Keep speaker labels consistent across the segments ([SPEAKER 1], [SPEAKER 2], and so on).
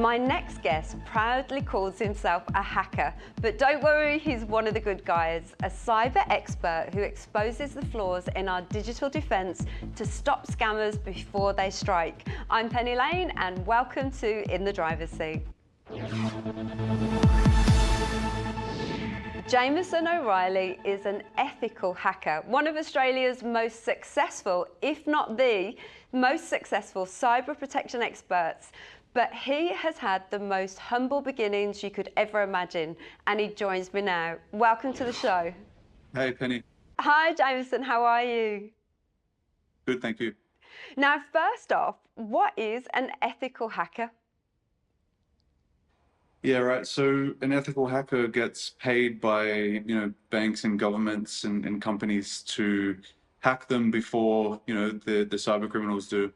[SPEAKER 1] My next guest proudly calls himself a hacker, but don't worry, he's one of the good guys, a cyber expert who exposes the flaws in our digital defence to stop scammers before they strike. I'm Penny Lane and welcome to In the Driver's Seat. Jamieson O'Reilly is an ethical hacker, one of Australia's most successful, if not the most successful cyber protection experts. But he has had the most humble beginnings you could ever imagine, and he joins me now. Welcome to the show.
[SPEAKER 2] Hey, Penny.
[SPEAKER 1] Hi, Jamieson, how are you?
[SPEAKER 2] Good, thank you.
[SPEAKER 1] Now, first off, what is an ethical hacker?
[SPEAKER 2] Yeah, right. So an ethical hacker gets paid by, banks and governments and companies to hack them before, the cyber criminals do.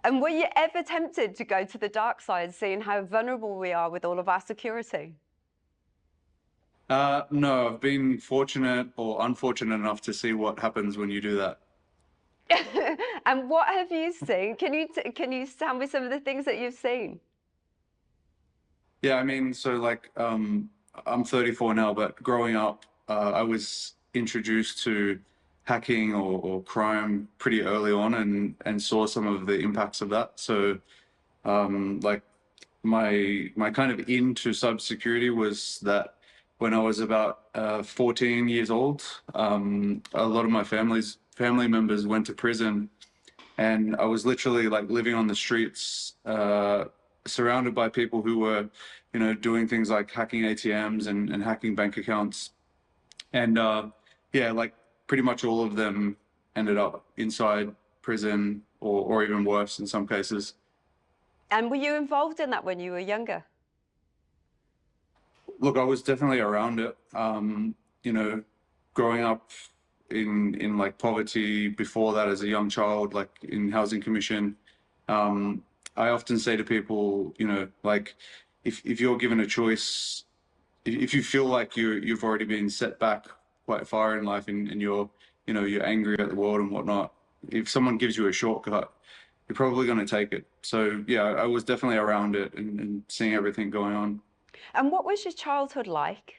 [SPEAKER 1] And were you ever tempted to go to the dark side, seeing how vulnerable we are with all of our security?
[SPEAKER 2] No, I've been fortunate or unfortunate enough to see what happens when you do that.
[SPEAKER 1] And what have you seen? Can you tell me some of the things that you've seen?
[SPEAKER 2] Yeah, I'm 34 now, but growing up, I was introduced to hacking or crime pretty early on and saw some of the impacts of that. So my kind of into cybersecurity was that when I was about 14 years old, a lot of my family members went to prison, and I was literally like living on the streets, surrounded by people who were, doing things like hacking ATMs and hacking bank accounts. And pretty much all of them ended up inside prison or even worse in some cases.
[SPEAKER 1] And were you involved in that when you were younger?
[SPEAKER 2] Look, I was definitely around it. Growing up in like poverty before that as a young child, like in housing commission, I often say to people, if you're given a choice, if you feel like you've already been set back quite far in life and you're angry at the world and whatnot, if someone gives you a shortcut, you're probably going to take it. So yeah, I was definitely around it and seeing everything going on.
[SPEAKER 1] And what was your childhood like?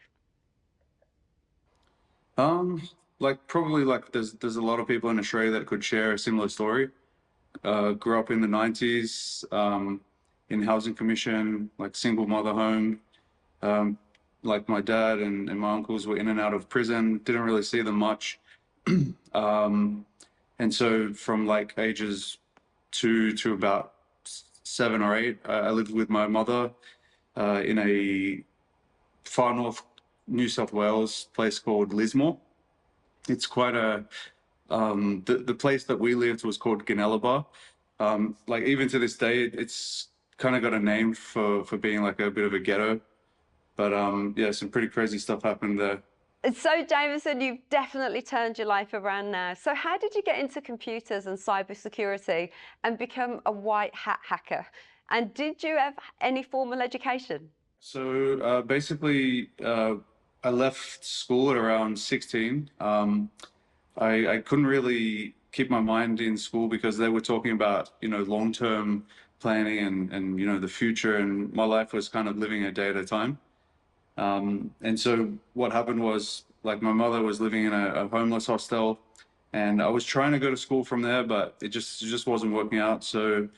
[SPEAKER 2] Probably there's a lot of people in Australia that could share a similar story. Grew up in the 90s, in housing commission, like single mother home. Like my dad and my uncles were in and out of prison, didn't really see them much. And so from like ages 2 to about 7 or 8, I lived with my mother in a far north New South Wales place called Lismore. It's quite the place that we lived was called Ginellaba. Even to this day, it's kind of got a name for being like a bit of a ghetto. But yeah, some pretty crazy stuff happened there.
[SPEAKER 1] So, Jamieson, you've definitely turned your life around now. So how did you get into computers and cybersecurity and become a white hat hacker? And did you have any formal education?
[SPEAKER 2] So basically, I left school at around 16. I couldn't really keep my mind in school because they were talking about, long-term planning and the future, and my life was kind of living a day at a time. And so what happened was, like, my mother was living in a homeless hostel, and I was trying to go to school from there, but it just wasn't working out. So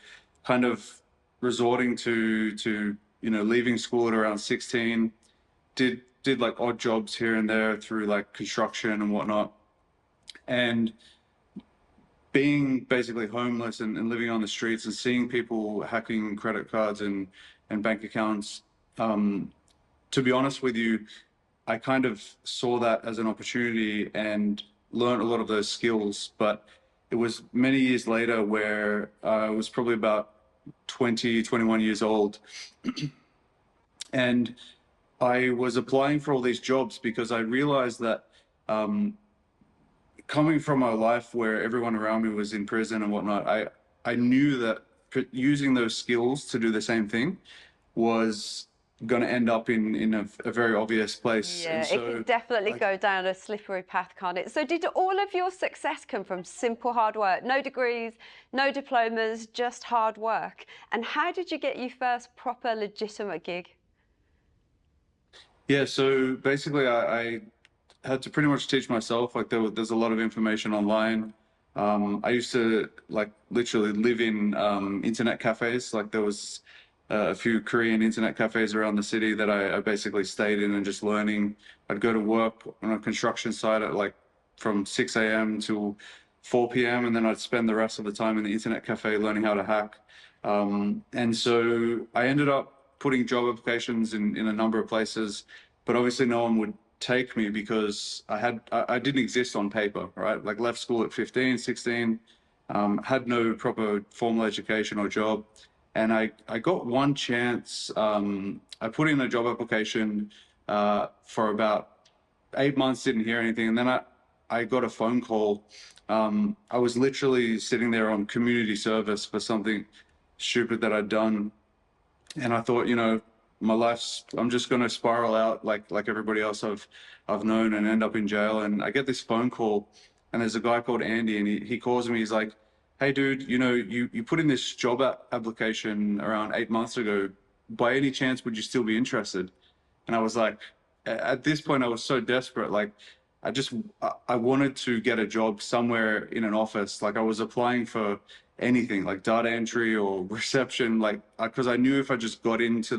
[SPEAKER 2] kind of resorting to leaving school at around 16, did like odd jobs here and there through like construction and whatnot. And being basically homeless and living on the streets and seeing people hacking credit cards and bank accounts, to be honest with you, I kind of saw that as an opportunity and learned a lot of those skills. But it was many years later where I was probably about 20, 21 years old. And I was applying for all these jobs because I realized that coming from a life where everyone around me was in prison and whatnot, I knew that using those skills to do the same thing was going to end up in a very obvious place.
[SPEAKER 1] Yeah,
[SPEAKER 2] And
[SPEAKER 1] it can
[SPEAKER 2] so,
[SPEAKER 1] definitely
[SPEAKER 2] like,
[SPEAKER 1] go down a slippery path, can't it? So did all of your success come from simple hard work? No degrees, no diplomas, just hard work. And how did you get your first proper legitimate gig?
[SPEAKER 2] yeah, so basically I had to pretty much teach myself. Like there's a lot of information online. I used to like literally live in internet cafes. Like there was a few Korean internet cafes around the city that I basically stayed in and just learning. I'd go to work on a construction site at like from 6 a.m. till 4 p.m. and then I'd spend the rest of the time in the internet cafe learning how to hack. And so I ended up putting job applications in a number of places, but obviously no one would take me because I didn't exist on paper, right? Like left school at 15, 16, had no proper formal education or job. And I got one chance. I put in a job application for about 8 months, didn't hear anything. And then I got a phone call. I was literally sitting there on community service for something stupid that I'd done. And I thought, my life's, I'm just going to spiral out like everybody else I've known and end up in jail. And I get this phone call and there's a guy called Andy and he calls me. He's like, hey, dude, you put in this job application around 8 months ago. By any chance, would you still be interested? And I was like, at this point, I was so desperate. Like, I wanted to get a job somewhere in an office. Like, I was applying for anything, like data entry or reception, like, because I knew if I just got into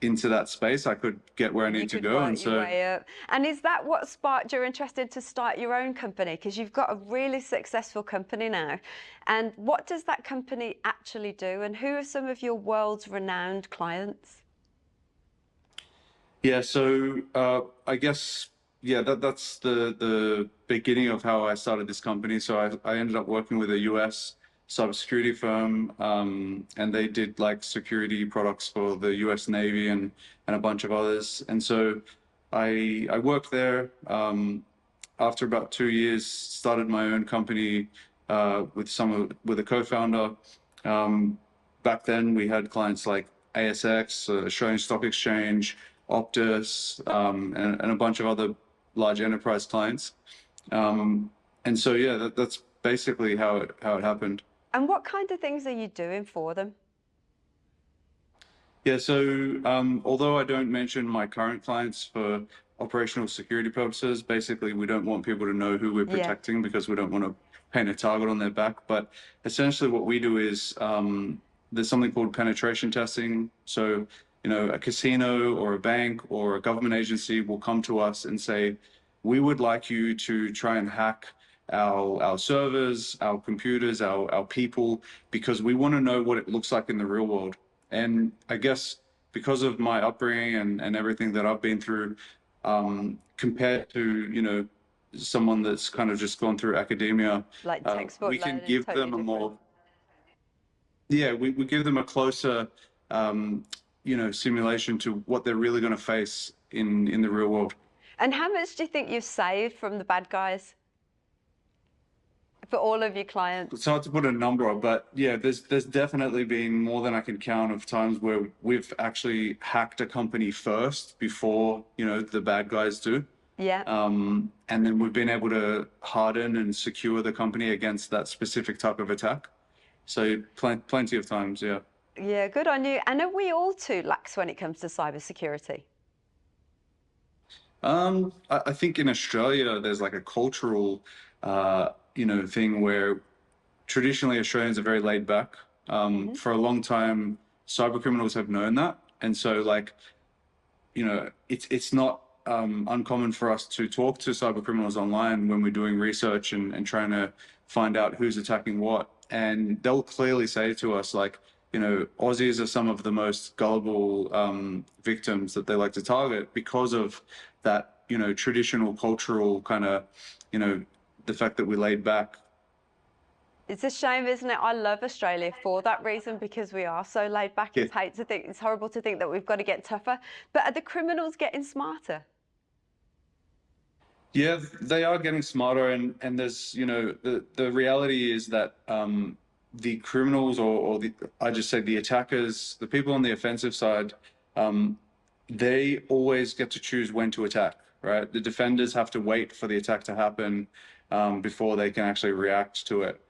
[SPEAKER 2] that space, I could get where I
[SPEAKER 1] You
[SPEAKER 2] need to
[SPEAKER 1] could
[SPEAKER 2] go. And
[SPEAKER 1] work your
[SPEAKER 2] so,
[SPEAKER 1] way up. And is that what sparked your interest to start your own company? Because you've got a really successful company now. And what does that company actually do? And who are some of your world's renowned clients?
[SPEAKER 2] yeah, so I guess, yeah, that's the beginning of how I started this company. So I ended up working with a US cybersecurity firm, and they did like security products for the US Navy and a bunch of others. And so I worked there. After about 2 years, started my own company with a co-founder. Um, Back then, we had clients like ASX, Australian Stock Exchange, Optus, and a bunch of other large enterprise clients. And so, yeah, that's basically how it happened.
[SPEAKER 1] And what kind of things are you doing for them?
[SPEAKER 2] Yeah, so although I don't mention my current clients for operational security purposes, basically we don't want people to know who we're
[SPEAKER 1] Yeah.
[SPEAKER 2] protecting because we don't want to paint a target on their back. But essentially what we do is there's something called penetration testing. So, a casino or a bank or a government agency will come to us and say, we would like you to try and hack our servers, our computers, our people, because we want to know what it looks like in the real world. And I guess because of my upbringing and everything that I've been through, compared to, someone that's kind of just gone through academia,
[SPEAKER 1] Like textbook
[SPEAKER 2] we can
[SPEAKER 1] learning,
[SPEAKER 2] give
[SPEAKER 1] totally
[SPEAKER 2] them a
[SPEAKER 1] different.
[SPEAKER 2] more, yeah, we give them a closer, simulation to what they're really going to face in the real world.
[SPEAKER 1] And how much do you think you've saved from the bad guys for all of your clients?
[SPEAKER 2] It's hard to put a number on, but yeah, there's definitely been more than I can count of times where we've actually hacked a company first before, the bad guys do.
[SPEAKER 1] Yeah.
[SPEAKER 2] And then we've been able to harden and secure the company against that specific type of attack. So plenty of times, yeah.
[SPEAKER 1] Yeah, good on you. And are we all too lax when it comes to cybersecurity?
[SPEAKER 2] I think in Australia there's like a cultural, thing where traditionally Australians are very laid back. For a long time, cyber criminals have known that, and so like, it's not uncommon for us to talk to cyber criminals online when we're doing research and trying to find out who's attacking what, and they'll clearly say to us like, Aussies are some of the most gullible victims that they like to target because of that, traditional cultural kind of, the fact that we laid back.
[SPEAKER 1] It's a shame, isn't it? I love Australia for that reason because we are so laid back.
[SPEAKER 2] Yeah.
[SPEAKER 1] It's horrible to think that we've got to get tougher. But are the criminals getting smarter?
[SPEAKER 2] Yeah, they are getting smarter, and there's, the reality is that the criminals or I just say the attackers, the people on the offensive side, they always get to choose when to attack, right? The defenders have to wait for the attack to happen before they can actually react to it.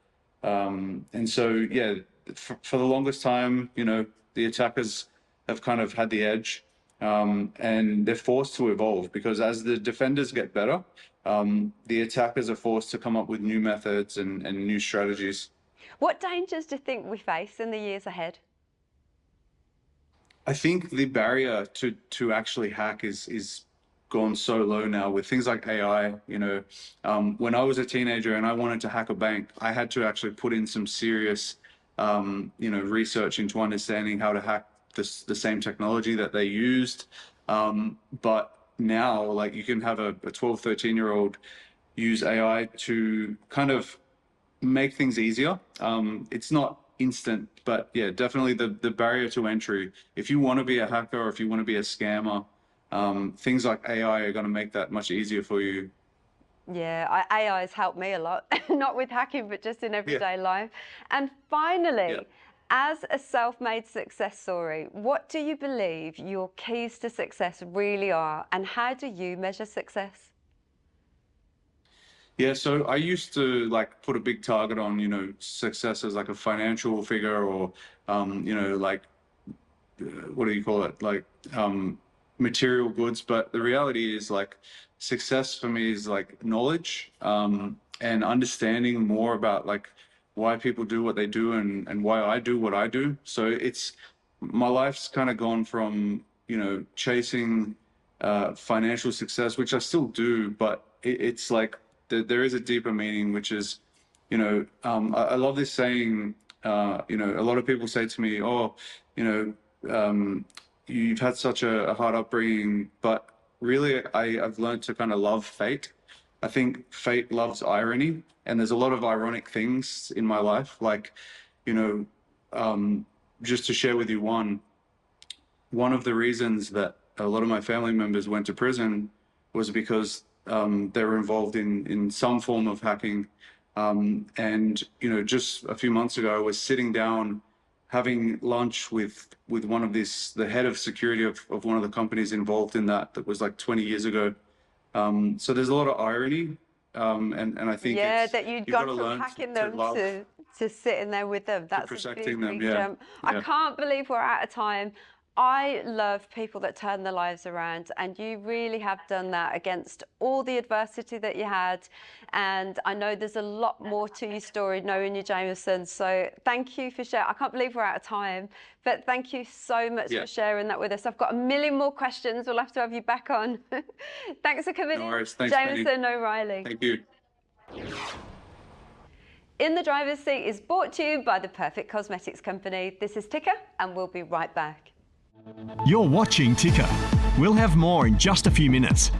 [SPEAKER 2] And so, yeah, for the longest time, the attackers have kind of had the edge, and they're forced to evolve because as the defenders get better, the attackers are forced to come up with new methods and new strategies.
[SPEAKER 1] What dangers do you think we face in the years ahead?
[SPEAKER 2] I think the barrier to actually hack is gone so low now with things like AI. When I was a teenager and I wanted to hack a bank, I had to actually put in some serious, research into understanding how to hack the same technology that they used. But now, like, you can have a 12, 13-year-old use AI to kind of make things easier. It's not instant, but yeah, definitely the barrier to entry. If you want to be a hacker or if you want to be a scammer, things like AI are going to make that much easier for you.
[SPEAKER 1] Yeah, AI has helped me a lot, not with hacking, but just in everyday life. And finally, as a self-made success story, what do you believe your keys to success really are, and how do you measure success?
[SPEAKER 2] Yeah, so I used to like put a big target on, success as like a financial figure or, like, what do you call it? Like, material goods. But the reality is like success for me is like knowledge, and understanding more about like why people do what they do and why I do what I do. So my life's kind of gone from, chasing, financial success, which I still do, but it's like, there is a deeper meaning, which is, I love this saying, a lot of people say to me, oh, you've had such a hard upbringing, but really I've learned to kind of love fate. I think fate loves irony, and there's a lot of ironic things in my life. Like, just to share with you one of the reasons that a lot of my family members went to prison was because they were involved in some form of hacking. And, just a few months ago, I was sitting down having lunch with the head of security of one of the companies involved in that was like 20 years ago. So there's a lot of irony. And I think
[SPEAKER 1] that you'd gone from
[SPEAKER 2] learn
[SPEAKER 1] hacking
[SPEAKER 2] to
[SPEAKER 1] them
[SPEAKER 2] love,
[SPEAKER 1] to sitting there with them. That's a
[SPEAKER 2] protecting
[SPEAKER 1] big,
[SPEAKER 2] them.
[SPEAKER 1] big jump. I can't believe we're out of time. I love people that turn their lives around, and you really have done that against all the adversity that you had. And I know there's a lot more to your story, knowing you, Jamieson. So thank you for sharing. I can't believe we're out of time, but thank you so much for sharing that with us. I've got a million more questions. We'll have to have you back on. Thanks for coming in, Jamieson O'Reilly.
[SPEAKER 2] Thank you.
[SPEAKER 1] In the Driver's Seat is brought to you by the Perfect Cosmetics Company. This is Ticker, and we'll be right back.
[SPEAKER 3] You're watching Ticker. We'll have more in just a few minutes.